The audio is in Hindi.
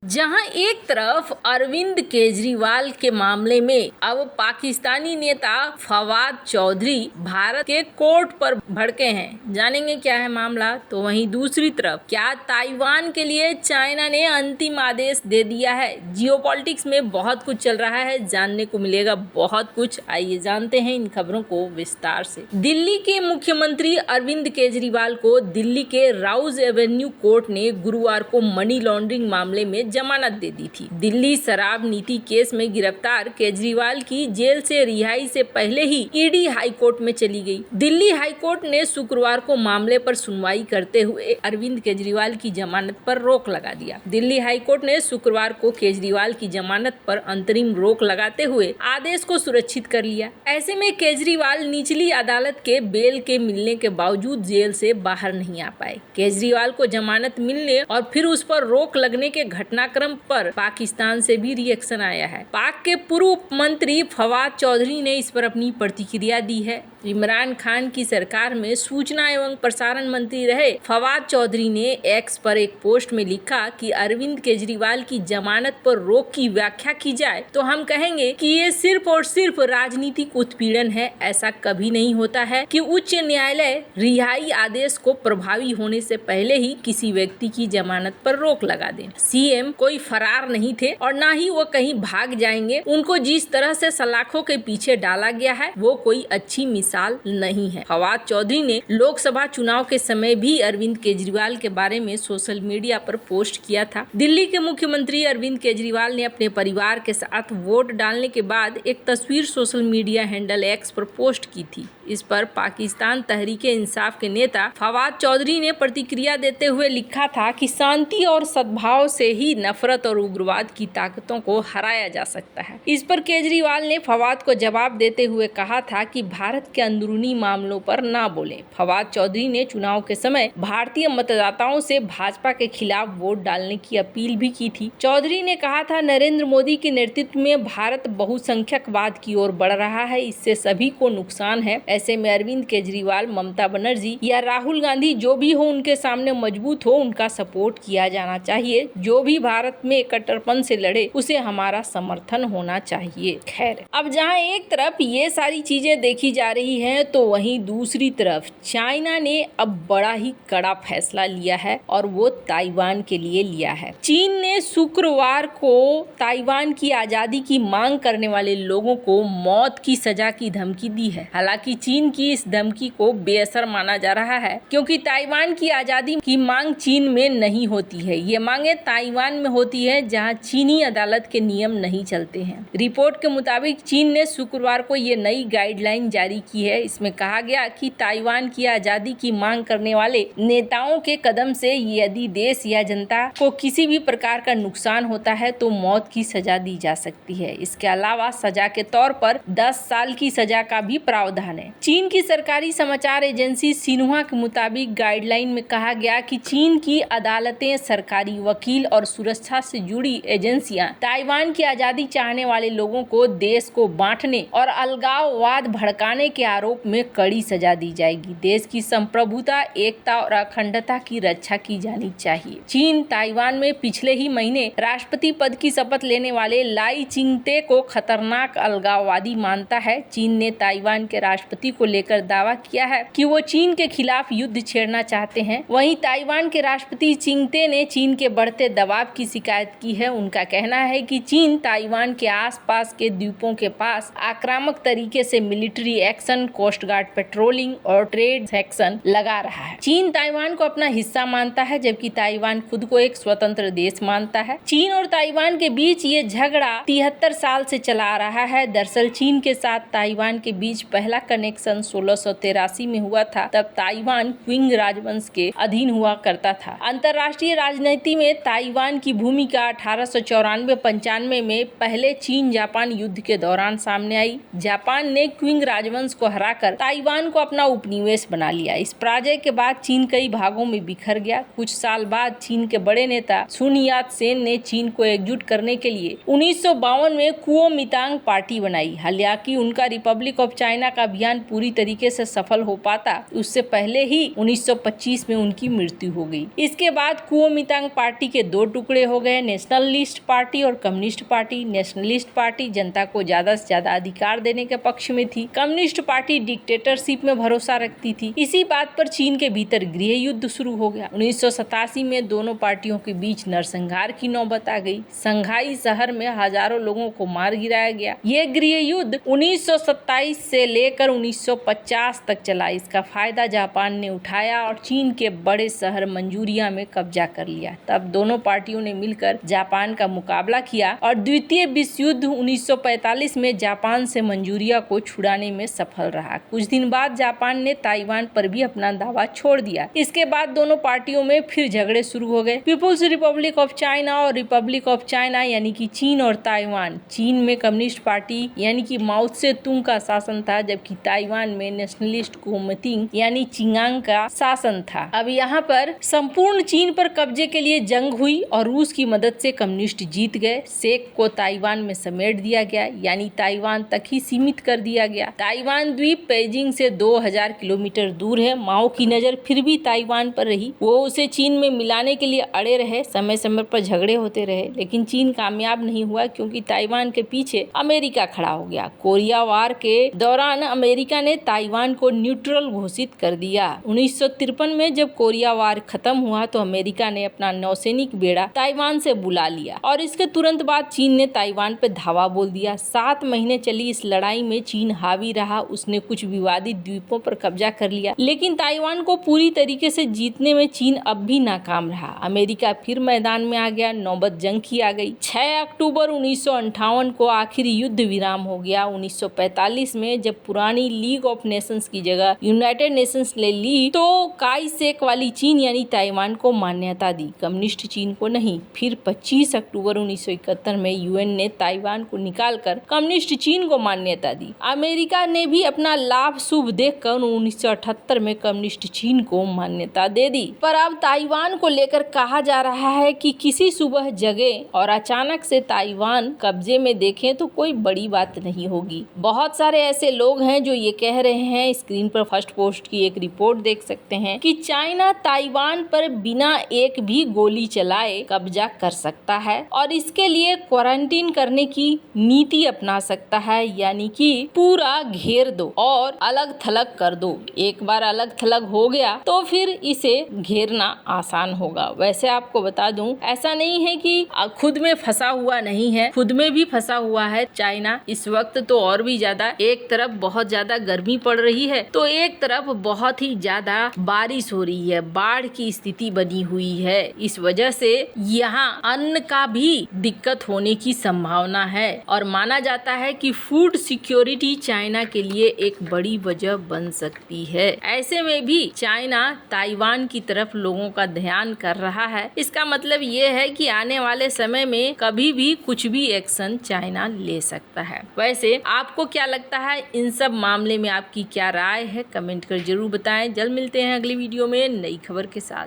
जहां एक तरफ अरविंद केजरीवाल के मामले में अब पाकिस्तानी नेता फवाद चौधरी भारत के कोर्ट पर भड़के हैं, जानेंगे क्या है मामला। तो वहीं दूसरी तरफ क्या ताइवान के लिए चाइना ने अंतिम आदेश दे दिया है। जियोपॉलिटिक्स में बहुत कुछ चल रहा है, जानने को मिलेगा बहुत कुछ। आइए जानते हैं इन खबरों को विस्तार से। दिल्ली के मुख्यमंत्री अरविंद केजरीवाल को दिल्ली के राउज एवेन्यू कोर्ट ने गुरुवार को मनी लॉन्ड्रिंग मामले में जमानत दे दी थी। दिल्ली शराब नीति केस में गिरफ्तार केजरीवाल की जेल से रिहाई से पहले ही ईडी हाईकोर्ट में चली गई। दिल्ली हाईकोर्ट ने शुक्रवार को मामले पर सुनवाई करते हुए अरविंद केजरीवाल की जमानत पर रोक लगा दिया। दिल्ली हाईकोर्ट ने शुक्रवार को केजरीवाल की जमानत पर अंतरिम रोक लगाते हुए आदेश को सुरक्षित कर लिया। ऐसे में केजरीवाल निचली अदालत के बेल के मिलने के बावजूद जेल से बाहर नहीं आ पाए। केजरीवाल को जमानत मिलने और फिर उस पर रोक लगने के घटनाक्रम पर पाकिस्तान से भी रिएक्शन आया है। पाक के पूर्व मंत्री फवाद चौधरी ने इस पर अपनी प्रतिक्रिया दी है। इमरान खान की सरकार में सूचना एवं प्रसारण मंत्री रहे फवाद चौधरी ने एक्स पर एक पोस्ट में लिखा कि अरविंद केजरीवाल की जमानत पर रोक की व्याख्या की जाए तो हम कहेंगे कि ये सिर्फ और सिर्फ राजनीतिक उत्पीड़न है। ऐसा कभी नहीं होता है कि उच्च न्यायालय रिहाई आदेश को प्रभावी होने से पहले ही किसी व्यक्ति की जमानत पर रोक लगा दे। सीएम कोई फरार नहीं थे और ना ही वो कहीं भाग जाएंगे। उनको जिस तरह से सलाखों के पीछे डाला गया है वो कोई अच्छी मिसाल नहीं है। फवाद चौधरी ने लोकसभा चुनाव के समय भी अरविंद केजरीवाल के बारे में सोशल मीडिया पर पोस्ट किया था। दिल्ली के मुख्यमंत्री अरविंद केजरीवाल ने अपने परिवार के साथ वोट डालने के बाद एक तस्वीर सोशल मीडिया हैंडल एक्स पर पोस्ट की थी। इस पर पाकिस्तान तहरीके इंसाफ के नेता फवाद चौधरी ने प्रतिक्रिया देते हुए लिखा था कि शांति और सद्भाव से ही नफरत और उग्रवाद की ताकतों को हराया जा सकता है। इस पर केजरीवाल ने फवाद को जवाब देते हुए कहा था कि भारत के अंदरूनी मामलों पर ना बोलें। फवाद चौधरी ने चुनाव के समय भारतीय मतदाताओं से भाजपा के खिलाफ वोट डालने की अपील भी की थी। चौधरी ने कहा था, नरेंद्र मोदी के नेतृत्व में भारत बहुसंख्यकवाद की ओर बढ़ रहा है, इससे सभी को नुकसान है। ऐसे में अरविंद केजरीवाल, ममता बनर्जी या राहुल गांधी जो भी हो उनके सामने मजबूत हो, उनका सपोर्ट किया जाना चाहिए। जो भी भारत में कट्टरपन से लड़े उसे हमारा समर्थन होना चाहिए। खैर, अब जहां एक तरफ ये सारी चीजें देखी जा रही हैं तो वहीं दूसरी तरफ चाइना ने अब बड़ा ही कड़ा फैसला लिया है और वो ताइवान के लिए लिया है। चीन ने शुक्रवार को ताइवान की आजादी की मांग करने वाले लोगों को मौत की सजा की धमकी दी है। हालांकि चीन की इस धमकी को बेअसर माना जा रहा है क्योंकि ताइवान की आजादी की मांग चीन में नहीं होती है। ये मांगे ताइवान में होती है जहां चीनी अदालत के नियम नहीं चलते हैं। रिपोर्ट के मुताबिक चीन ने शुक्रवार को ये नई गाइडलाइन जारी की है। इसमें कहा गया कि ताइवान की आजादी की मांग करने वाले नेताओं के कदम से यदि देश या जनता को किसी भी प्रकार का नुकसान होता है तो मौत की सजा दी जा सकती है। इसके अलावा सजा के तौर पर 10 साल की सजा का भी प्रावधान है। चीन की सरकारी समाचार एजेंसी सिन्हुआ के मुताबिक गाइडलाइन में कहा गया कि चीन की अदालतें, सरकारी वकील और सुरक्षा से जुड़ी एजेंसियां ताइवान की आजादी चाहने वाले लोगों को देश को बांटने और अलगाववाद भड़काने के आरोप में कड़ी सजा दी जाएगी। देश की संप्रभुता, एकता और अखंडता की रक्षा की जानी चाहिए। चीन ताइवान में पिछले ही महीने राष्ट्रपति पद की शपथ लेने वाले लाई चिंगते को खतरनाक अलगाववादी मानता है। चीन ने ताइवान के राष्ट्रपति को लेकर दावा किया है कि वो चीन के खिलाफ युद्ध छेड़ना चाहते हैं। वहीं ताइवान के राष्ट्रपति चिंगते ने चीन के बढ़ते दबाव की शिकायत की है। उनका कहना है कि चीन ताइवान के आसपास के द्वीपों के पास आक्रामक तरीके से military action, coast guard patrolling और ट्रेड सेक्शन लगा रहा है। चीन ताइवान को अपना हिस्सा मानता है जबकि ताइवान खुद को एक स्वतंत्र देश मानता है। चीन और ताइवान के बीच ये झगड़ा 73 साल से चला आ रहा है। दरअसल चीन के साथ ताइवान के बीच पहला कनेक्शन 1683 में हुआ था। तब ताइवान क्विंग राजवंश के अधीन हुआ करता था। अंतर्राष्ट्रीय राजनीति में ताइवान की भूमिका 1894-95 में पहले चीन जापान युद्ध के दौरान सामने आई। जापान ने क्विंग राजवंश को हराकर ताइवान को अपना उपनिवेश बना लिया। इस पराजय के बाद चीन कई भागों में बिखर गया। कुछ साल बाद चीन के बड़े नेता सुन यात सेन ने चीन को एकजुट करने के लिए 1952 में कुओमितांग पार्टी बनाई। हालांकि उनका रिपब्लिक ऑफ चाइना का अभियान पूरी तरीके से सफल हो पाता, उससे पहले ही 1925 में उनकी मृत्यु हो गई। इसके बाद कुओमिंतांग पार्टी के दो टुकड़े हो गए, नेशनलिस्ट पार्टी और कम्युनिस्ट पार्टी। नेशनलिस्ट पार्टी जनता को ज्यादा से ज्यादा अधिकार देने के पक्ष में थी, कम्युनिस्ट पार्टी डिक्टेटरशिप में भरोसा रखती थी। इसी बात पर चीन के भीतर गृह युद्ध शुरू हो गया। 1987 में दोनों पार्टियों के बीच नरसंहार की नौबत आ गई। संघाई शहर में हजारों लोगों को मार गिराया गया। ये गृह युद्ध 1927 से लेकर 1950 तक चला। इसका फायदा जापान ने उठाया और चीन के बड़े शहर मंचूरिया में कब्जा कर लिया। तब दोनों पार्टियों ने मिलकर जापान का मुकाबला किया और द्वितीय विश्व युद्ध 1945 में जापान से मंचूरिया को छुड़ाने में सफल रहा। कुछ दिन बाद जापान ने ताइवान पर भी अपना दावा छोड़ दिया। इसके बाद दोनों पार्टियों में फिर झगड़े शुरू हो गए। पीपुल्स रिपब्लिक ऑफ चाइना और रिपब्लिक ऑफ चाइना यानी कि चीन और ताइवान। चीन में कम्युनिस्ट पार्टी यानी कि माओ त्से तुंग का शासन था, जबकि ताइवान में नेशनलिस्ट कुओमिंतांग यानी चिंगांग का शासन था। अब यहाँ पर संपूर्ण चीन पर कब्जे के लिए जंग हुई और रूस की मदद से कम्युनिस्ट जीत गए। शेक को ताइवान में समेट दिया गया, यानी ताइवान तक ही सीमित कर दिया गया। ताइवान द्वीप पेजिंग से 2000 किलोमीटर दूर है। माओ की नजर फिर भी ताइवान पर रही। वो उसे चीन में मिलाने के लिए अड़े रहे, समय समय पर झगड़े होते रहे, लेकिन चीन कामयाब नहीं हुआ क्योंकि ताइवान के पीछे अमेरिका खड़ा हो गया। कोरिया वार के दौरान अमेरिका ने ताइवान को न्यूट्रल घोषित कर दिया। 1953 में जब कोरिया वार खत्म हुआ तो अमेरिका ने अपना नौसैनिक बेड़ा ताइवान से बुला लिया और इसके तुरंत बाद चीन ने ताइवान पर धावा बोल दिया। 7 महीने चली इस लड़ाई में चीन हावी रहा। उसने कुछ विवादित द्वीपों पर कब्जा कर लिया, लेकिन ताइवान को पूरी तरीके से जीतने में चीन अब भी नाकाम रहा। अमेरिका फिर मैदान में आ गया। नौबत जंग की आ गई। 6 अक्टूबर 1958 को आखिरी युद्ध विराम हो गया। 1945 में जब पुरानी लीग ऑफ नेशंस की जगह यूनाइटेड नेशंस ले ली तो काई शेक वाली चीन यानी ताइवान को मान्यता दी, कम्युनिस्ट चीन को नहीं। फिर 25 अक्टूबर 1971 में यूएन ने ताइवान को निकालकर कम्युनिस्ट चीन को मान्यता दी। अमेरिका ने भी अपना लाभ शुभ देखकर 1978 में कम्युनिस्ट चीन को मान्यता दे दी। पर अब ताइवान को लेकर कहा जा रहा है कि किसी सुबह जगे और अचानक से ताइवान कब्जे में देखें तो कोई बड़ी बात नहीं होगी। बहुत सारे ऐसे लोग हैं जो ये कह रहे हैं, स्क्रीन पर फर्स्ट पोस्ट की एक रिपोर्ट देख सकते हैं कि चाइना ताइवान पर बिना एक भी गोली चलाए कब्जा कर सकता है और इसके लिए क्वारंटीन करने की नीति अपना सकता है, यानी कि पूरा घेर दो और अलग थलग कर दो। एक बार अलग थलग हो गया तो फिर इसे घेरना आसान होगा। वैसे आपको बता दूं, ऐसा नहीं है कि खुद में फंसा हुआ नहीं है, खुद में भी फंसा हुआ है चाइना। इस वक्त तो और भी ज्यादा, एक तरफ बहुत ज्यादा गर्मी पड़ रही है तो एक तरफ बहुत ही ज्यादा बारिश हो रही है, बाढ़ की स्थिति बनी हुई है। इस वजह से यहाँ अन्न का भी दिक्कत होने की संभावना है और माना जाता है कि फूड सिक्योरिटी चाइना के लिए एक बड़ी वजह बन सकती है। ऐसे में भी चाइना ताइवान की तरफ लोगों का ध्यान कर रहा है। इसका मतलब ये है कि आने वाले समय में कभी भी कुछ भी एक्शन चाइना ले सकता है। वैसे आपको क्या लगता है, इन सब मामले में आपकी क्या राय है, कमेंट कर जरूर बताएं। जल्द मिलते हैं अगली वीडियो में नई खबर के साथ।